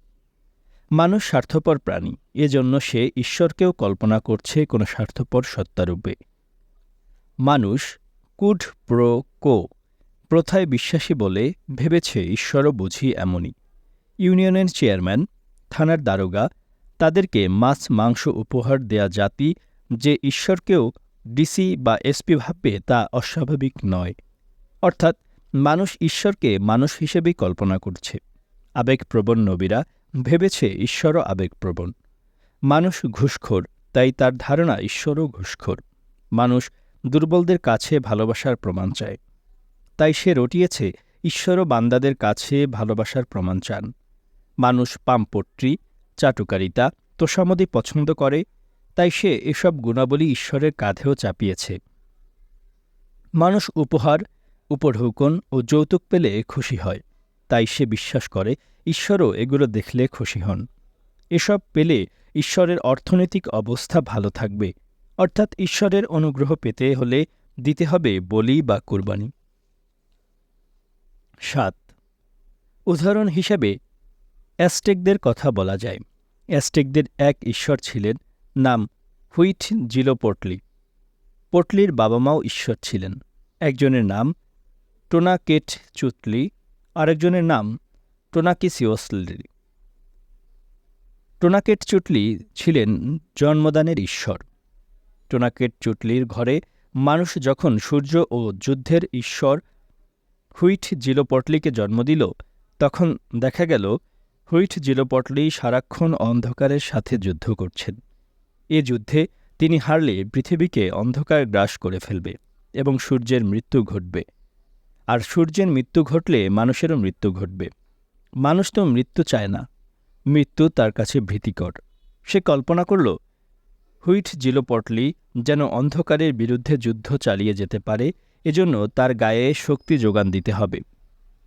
মানুষ স্বার্থপর প্রাণী, এজন্য সে ঈশ্বরকেও কল্পনা করছে কোনো স্বার্থপর সত্তারূপে। মানুষ কুড প্রো কো প্রথায় বিশ্বাসী বলে ভেবেছে ঈশ্বরও বুঝি এমনই। ইউনিয়নের চেয়ারম্যান, থানার দারোগা, তাদেরকে মাছ মাংস উপহার দেয়া জাতি যে ঈশ্বরকেও ডিসি বা এসপি ভাববে তা অস্বাভাবিক নয়। অর্থাৎ মানুষ ঈশ্বরকে মানুষ হিসেবেই কল্পনা করছে। আবেগপ্রবণ নবীরা ভেবেছে ঈশ্বরও আবেগপ্রবণ। মানুষ ঘুষখোর, তাই তার ধারণা ঈশ্বরও ঘুষখোর। মানুষ দুর্বলদের কাছে ভালোবাসার প্রমাণ চায়, তাই সে রটিয়েছে ঈশ্বরও বান্দাদের কাছে ভালোবাসার প্রমাণ চান। মানুষ পামপট্রি, চাটুকারিতা, তোষামোদী পছন্দ করে, তাই সে এসব গুণাবলী ঈশ্বরের কাঁধেও চাপিয়েছে। মানুষ উপহার, উপঢৌকন ও যৌতুক পেলে খুশি হয়, তাই সে বিশ্বাস করে ঈশ্বরও এগুলো দেখলে খুশি হন। এসব পেলে ঈশ্বরের অর্থনৈতিক অবস্থা ভালো থাকবে, অর্থাৎ ঈশ্বরের অনুগ্রহ পেতে হলে দিতে হবে বলি বা কুরবানি। ৭. উদাহরণ হিসেবে অ্যাজটেকদের কথা বলা যায়। অ্যাজটেকদের এক ঈশ্বর ছিলেন, নাম হুইটজিলোপোটলি। পোটলির বাবা মাও ঈশ্বর ছিলেন। একজনের নাম টোনাকেটচুতলি, আরেকজনের নাম টোনাকিসিওসলি। টোনাকেটচুটলি ছিলেন জন্মদানের ঈশ্বর। টোনাকেটচুটলির ঘরে মানুষ যখন সূর্য ও যুদ্ধের ঈশ্বর হুইটজিলোপোটলিকে জন্ম দিল, তখন দেখা গেল হুইটজিলোপোটলি সারাক্ষণ অন্ধকারের সাথে যুদ্ধ করছেন। এ যুদ্ধে তিনি হারলে পৃথিবীকে অন্ধকার গ্রাস করে ফেলবে এবং সূর্যের মৃত্যু ঘটবে। আর সূর্যের মৃত্যু ঘটলে মানুষেরও মৃত্যু ঘটবে। মানুষ তো মৃত্যু চায় না, মৃত্যু তার কাছে ভীতিকর। সে কল্পনা করল হুইটজিলোপোটলি যেন অন্ধকারের বিরুদ্ধে যুদ্ধ চালিয়ে যেতে পারে, এজন্য তার গায়ে শক্তি যোগান দিতে হবে।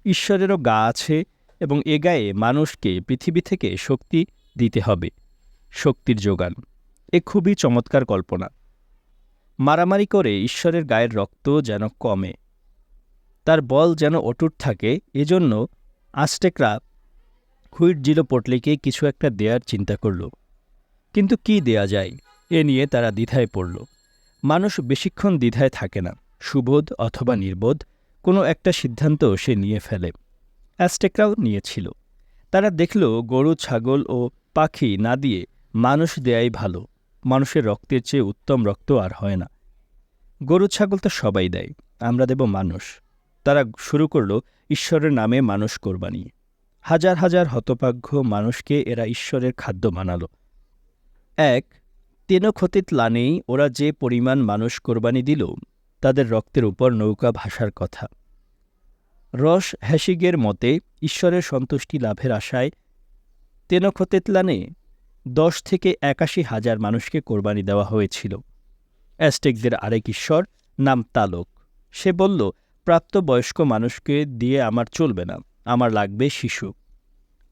ঈশ্বরেরও গা আছে এবং এ গায়ে মানুষকে পৃথিবী থেকে শক্তি দিতে হবে, শক্তির যোগান। এ খুবই চমৎকার কল্পনা। মারামারি করে ঈশ্বরের গায়ের রক্ত যেন কমে, তার বল যেন অটুট থাকে, এজন্য আজটেকরা হুইটজিলোপোটলিকে কিছু একটা দেয়ার চিন্তা করল। কিন্তু কি দেয়া যায়, এ নিয়ে তারা দ্বিধায় পড়ল। মানুষ বেশিক্ষণ দ্বিধায় থাকে না, সুবোধ অথবা নির্বোধ কোনো একটা সিদ্ধান্ত সে নিয়ে ফেলে। অ্যাজটেকরাও নিয়েছিল। তারা দেখল গরু ছাগল ও পাখি না দিয়ে মানুষ দেয়াই ভালো। মানুষের রক্তের চেয়ে উত্তম রক্ত আর হয় না। গরু ছাগল তো সবাই দেয়, আমরা দেব মানুষ। তারা শুরু করল ঈশ্বরের নামে মানুষ কোরবানি। হাজার হাজার হতভাগ্য মানুষকে এরা ঈশ্বরের খাদ্য বানাল। এক তেনখতিতলানেই ওরা যে পরিমাণ মানুষ কোরবানি দিল, তাদের রক্তের উপর নৌকা ভাসার কথা। রস হ্যাসিগের মতে ঈশ্বরের সন্তুষ্টি লাভের আশায় তেনখতিতলানে ১০ থেকে ৮১,০০০ মানুষকে কোরবানি দেওয়া হয়েছিল। অ্যাজটেকদের আরেক ঈশ্বর নাম তালোক। সে বলল, প্রাপ্তবয়স্ক মানুষকে দিয়ে আমার চলবে না, আমার লাগবে শিশু।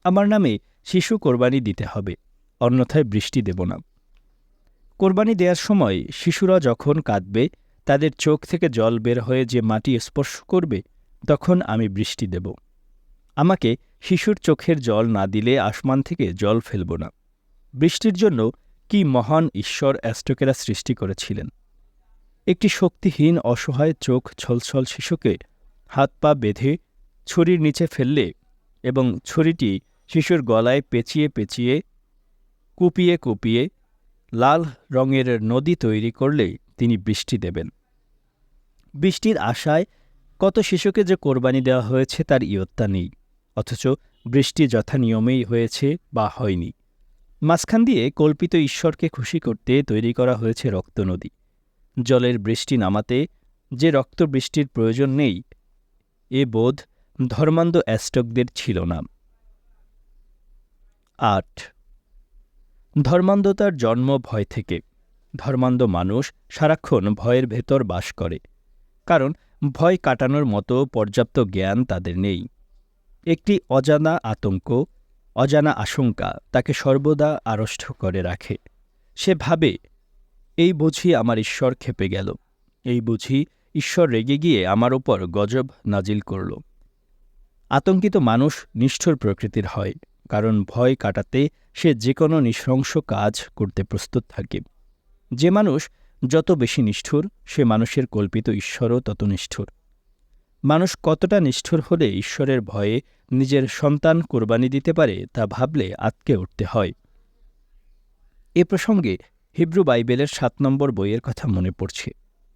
আমার নামে শিশু কোরবানি দিতে হবে, অন্যথায় বৃষ্টি দেব না। কোরবানি দেওয়ার সময় শিশুরা যখন কাঁদবে, তাদের চোখ থেকে জল বের হয়ে যে মাটি স্পর্শ করবে, তখন আমি বৃষ্টি দেব। আমাকে শিশুর চোখের জল না দিলে আসমান থেকে জল ফেলব না। বৃষ্টির জন্য কি মহান ঈশ্বর অ্যাজটেকরা সৃষ্টি করেছিলেন! একটি শক্তিহীন অসহায় চোখ ছলছল শিশুকে হাত পা বেঁধে ছুরির নিচে ফেললে এবং ছুরিটি শিশুর গলায় পেঁচিয়ে পেঁচিয়ে কুপিয়ে কুপিয়ে লাল রঙের নদী তৈরি করলে তিনি বৃষ্টি দেবেন। বৃষ্টির আশায় কত শিশুকে যে কোরবানি দেওয়া হয়েছে তার ইয়ত্তা নেই, অথচ বৃষ্টি যথানিয়মেই হয়েছে বা হয়নি। মাঝখান দিয়ে কল্পিত ঈশ্বরকে খুশি করতে তৈরি করা হয়েছে রক্তনদী। জলের বৃষ্টি নামাতে যে রক্তবৃষ্টির প্রয়োজন নেই, এ বোধ ধর্মান্ধ অ্যাজটেকদের ছিল না। ৮. ধর্মান্ধতার জন্ম ভয় থেকে। ধর্মান্ধ মানুষ সারাক্ষণ ভয়ের ভেতর বাস করে, কারণ ভয় কাটানোর মতো পর্যাপ্ত জ্ঞান তাদের নেই। একটি অজানা আতঙ্ক, অজানা আশঙ্কা তাকে সর্বদা আড়ষ্ট করে রাখে। সে ভাবে, এই বুঝি আমার ঈশ্বর ক্ষেপে গেল, এই বুঝি ঈশ্বর রেগে গিয়ে আমার উপর গজব নাজিল করল। আতঙ্কিত মানুষ নিষ্ঠুর প্রকৃতির হয়, কারণ ভয় কাটাতে সে যে কোনো নৃশংস কাজ করতে প্রস্তুত থাকে। যে মানুষ যত বেশি নিষ্ঠুর, সে মানুষের কল্পিত ঈশ্বরও তত নিষ্ঠুর। মানুষ কতটা নিষ্ঠুর হলে ঈশ্বরের ভয়ে নিজের সন্তান কোরবানি দিতে পারে তা ভাবলে আঁতকে উঠতে হয়। এ প্রসঙ্গে হিব্রু বাইবেলের ৭ নম্বর বইয়ের কথা মনে পড়ছে।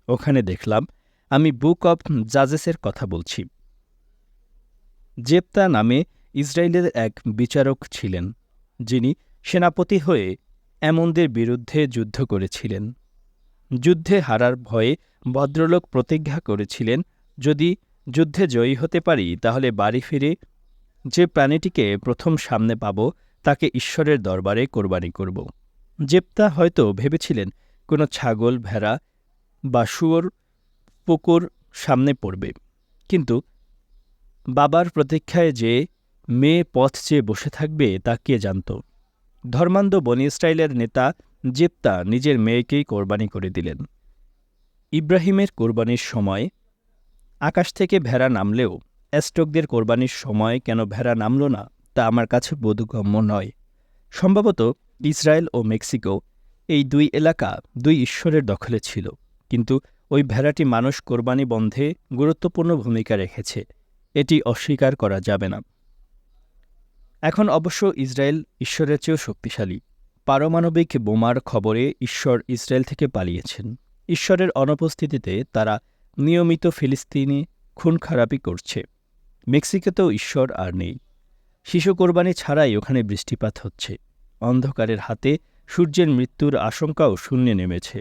ওখানে দেখলাম আমি বুক অব জাজেসের কথা বলছি। জেপ্তা নামে ইসরায়েলের এক বিচারক ছিলেন, যিনি সেনাপতি হয়ে অ্যামনদের বিরুদ্ধে যুদ্ধ করেছিলেন। যুদ্ধে হারার ভয়ে ভদ্রলোক প্রতিজ্ঞা করেছিলেন, যদি যুদ্ধে জয়ী হতে পারি তাহলে বাড়ি ফিরে যে প্রাণীটিকে প্রথম সামনে পাব তাকে ঈশ্বরের দরবারে কোরবানি করব। জেপ্তা হয়তো ভেবেছিলেন কোনো ছাগল, ভেড়া বা শুয়োর পুকুর সামনে পড়বে, কিন্তু বাবার প্রতীক্ষায় যে মেয়ে পথ চেয়ে বসে থাকবে তা কে জানত। ধর্মান্ধ বনি ইসরায়েলের নেতা জেপ্তা নিজের মেয়েকেই কোরবানি করে দিলেন। ইব্রাহিমের কোরবানির সময় আকাশ থেকে ভেড়া নামলেও অ্যাজটেকদের কোরবানির সময় কেন ভেড়া নামল না তা আমার কাছে বোধগম্য নয়। সম্ভবত ইসরায়েল ও মেক্সিকো, এই দুই এলাকা দুই ঈশ্বরের দখলে ছিল, কিন্তু ওই ভেড়াটি মানুষ কোরবানি বন্ধে গুরুত্বপূর্ণ ভূমিকা রেখেছে, এটি অস্বীকার করা যাবে না। এখন অবশ্য ইসরায়েল ঈশ্বরের চেয়েও শক্তিশালী। পারমাণবিক বোমার খবরে ঈশ্বর ইসরায়েল থেকে পালিয়েছেন। ঈশ্বরের অনুপস্থিতিতে তারা নিয়মিত ফিলিস্তিনে খুন-খারাপি করছে। মেক্সিকোতেও ঈশ্বর আর নেই। শিশু কোরবানি ছাড়াই ওখানে বৃষ্টিপাত হচ্ছে। অন্ধকারের হাতে সূর্যের মৃত্যুর আশঙ্কাও শূন্যে নেমেছে।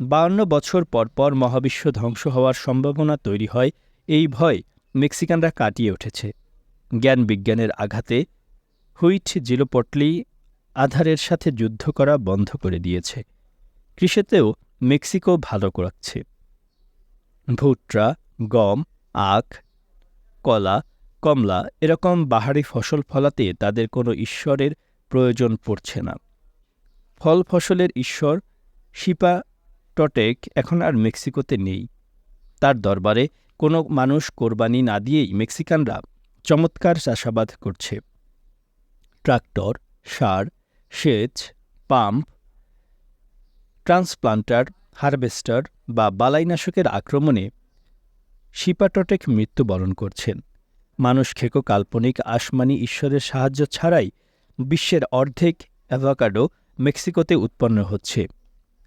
52 বছর পরপর মহাবিশ্ব ধ্বংস হওয়ার সম্ভাবনা তৈরি হয়, এই ভয় মেক্সিকানরা কাটিয়ে উঠেছে। জ্ঞান বিজ্ঞানের আঘাতে হুইটজিলোপটলি আধারের সাথে যুদ্ধ করা বন্ধ করে দিয়েছে। কৃষিতেও মেক্সিকো ভালো করছে। ভুট্টা, গম, আখ, কলা, কমলা এরকম বাহারি ফসল ফলাতে তাদের কোনো ঈশ্বরের প্রয়োজন পড়ছে না। ফল ফসলের ঈশ্বর শিপা টটেক এখন আর মেক্সিকোতে নেই। তার দরবারে কোনো মানুষ কোরবানি না দিয়েই মেক্সিকানরা চমৎকার চাষাবাদ করছে। ট্রাক্টর, সার, সেচ, পাম্প, ট্রান্সপ্লান্টার, হারভেস্টার বা বালাইনাশকের আক্রমণে শিপাটটেক মৃত্যুবরণ করছেন। মানুষ খেকো কাল্পনিক আসমানি ঈশ্বরের সাহায্য ছাড়াই বিশ্বের অর্ধেক অ্যাভোকাডো মেক্সিকোতে উৎপন্ন হচ্ছে।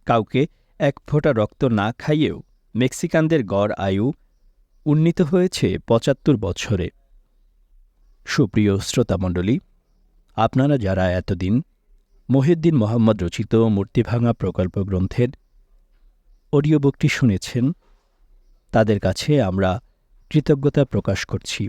কাউকে এক ফোঁটা রক্ত না খাইয়েও মেক্সিকানদের গড় আয়ু উন্নীত হয়েছে ৭৫ বছরে। সুপ্রিয় শ্রোতামণ্ডলী, আপনারা যারা এতদিন মহিউদ্দিন মোহাম্মদ রচিত মূর্তিভাঙা প্রকল্প গ্রন্থের অডিও বুকটি শুনেছেন, তাদের কাছে আমরা কৃতজ্ঞতা প্রকাশ করছি।